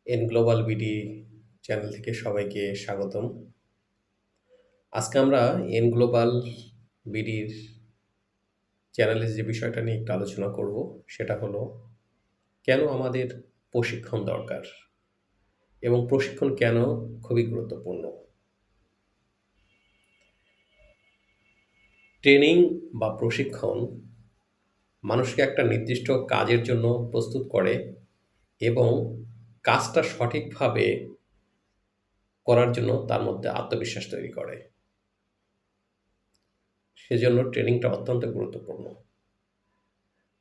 N global BD channel থেকে সবাইকে স্বাগতম। আজকে আমরা এন গ্লোবাল বিডির চ্যানেলে যে বিষয়টা নিয়ে একটু আলোচনা করব সেটা হলো কেন আমাদের প্রশিক্ষণ দরকার এবং প্রশিক্ষণ কেন খুবই গুরুত্বপূর্ণ। ট্রেনিং বা প্রশিক্ষণ মানুষকে একটা নির্দিষ্ট কাজের জন্য প্রস্তুত করে এবং কাজটা সঠিকভাবে করার জন্য তার মধ্যে আত্মবিশ্বাস তৈরি করে। সেজন্য ট্রেনিংটা অত্যন্ত গুরুত্বপূর্ণ।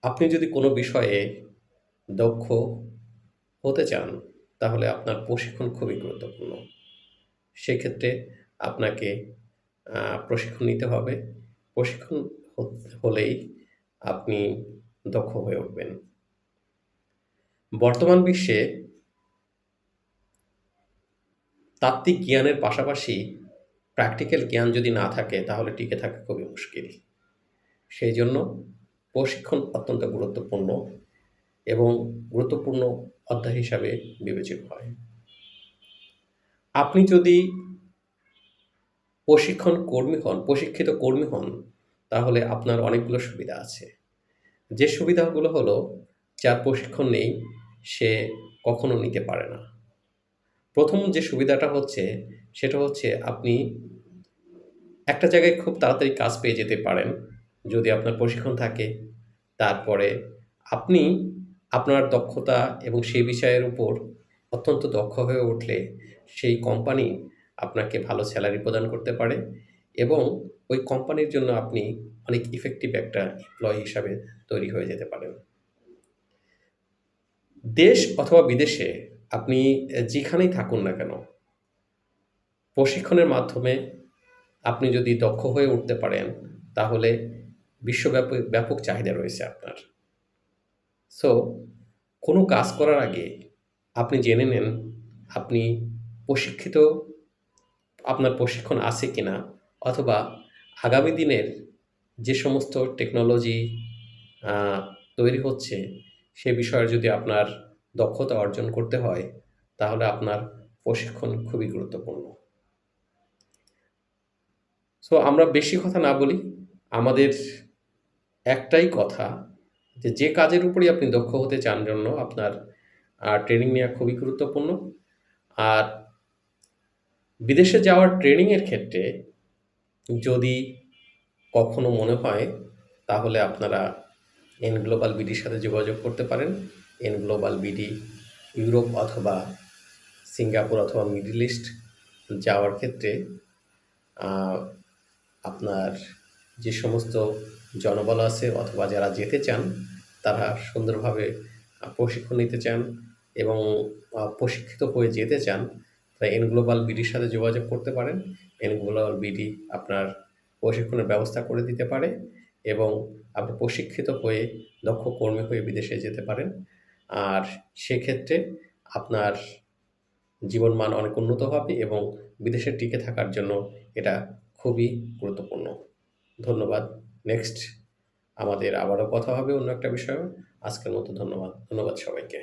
আপনি যদি কোনো বিষয়ে দক্ষ হতে চান তাহলে আপনার প্রশিক্ষণ খুবই গুরুত্বপূর্ণ। সেক্ষেত্রে আপনাকে প্রশিক্ষণ নিতে হবে। প্রশিক্ষণ হলেই আপনি দক্ষ হয়ে উঠবেন। বর্তমান বিশ্বে তাত্ত্বিক জ্ঞানের পাশাপাশি প্র্যাকটিক্যাল জ্ঞান যদি না থাকে তাহলে টিকে থাকা খুবই মুশকিল। সেই জন্য প্রশিক্ষণ অত্যন্ত গুরুত্বপূর্ণ এবং গুরুত্বপূর্ণ অধ্যায় হিসাবে বিবেচিত হয়। আপনি যদি প্রশিক্ষিত কর্মী হন তাহলে আপনার অনেকগুলো সুবিধা আছে। যে সুবিধাগুলো হলো যার প্রশিক্ষণ নেই সে কখনো নিতে পারে না। প্রথম যে সুবিধাটা হচ্ছে সেটা হচ্ছে আপনি একটা জায়গায় খুব তাড়াতাড়ি কাজ পেয়ে যেতে পারেন যদি আপনার প্রশিক্ষণ থাকে। তারপরে আপনি আপনার দক্ষতা এবং সেই বিষয়ের উপর অত্যন্ত দক্ষ হয়ে উঠলে সেই কোম্পানি আপনাকে ভালো স্যালারি প্রদান করতে পারে এবং ওই কোম্পানির জন্য আপনি অনেক ইফেক্টিভ একটা এমপ্লয়ি হিসাবে তৈরি হয়ে যেতে পারেন। দেশ অথবা বিদেশে আপনি যেখানেই থাকুন না কেন, প্রশিক্ষণের মাধ্যমে আপনি যদি দক্ষ হয়ে উঠতে পারেন তাহলে ব্যাপক চাহিদা রয়েছে আপনার। সো কোনো কাজ করার আগে আপনি জেনে নেন আপনি প্রশিক্ষিত, আপনার প্রশিক্ষণ আছে কিনা, অথবা আগামী দিনের যে সমস্ত টেকনোলজি তৈরি হচ্ছে সে বিষয়ে যদি আপনার দক্ষতা অর্জন করতে হয় তাহলে আপনার প্রশিক্ষণ খুবই গুরুত্বপূর্ণ। সো আমরা বেশি কথা না বলি, আমাদের একটাই কথা যে কাজের উপরেই আপনি দক্ষ হতে চান জন্য আপনার ট্রেনিং নেওয়া খুবই গুরুত্বপূর্ণ। আর বিদেশে যাওয়ার ট্রেনিংয়ের ক্ষেত্রে যদি কখনো মনে হয় তাহলে আপনারা এন গ্লোবাল বিডির সাথে যোগাযোগ করতে পারেন। এন গ্লোবাল বিডি ইউরোপ অথবা সিঙ্গাপুর অথবা মিডল ইস্ট যাওয়ার ক্ষেত্রে আপনার যে সমস্ত জনবল আছে অথবা যারা যেতে চান তারা সুন্দরভাবে প্রশিক্ষণ নিতে চান এবং প্রশিক্ষিত হয়ে যেতে চান তারা এন গ্লোবাল বিডির সাথে যোগাযোগ করতে পারেন। এন গ্লোবাল বিডি আপনার প্রশিক্ষণের ব্যবস্থা করে দিতে পারে এবং আপনি প্রশিক্ষিত হয়ে দক্ষ কর্মী হয়ে বিদেশে যেতে পারেন। আর সেক্ষেত্রে আপনার জীবনমান অনেক উন্নত হবে এবং বিদেশে টিকে থাকার জন্য এটা খুবই গুরুত্বপূর্ণ। ধন্যবাদ। নেক্সট আমাদের আবারও কথা হবে অন্য একটা বিষয়ে। আজকের মতো ধন্যবাদ সবাইকে।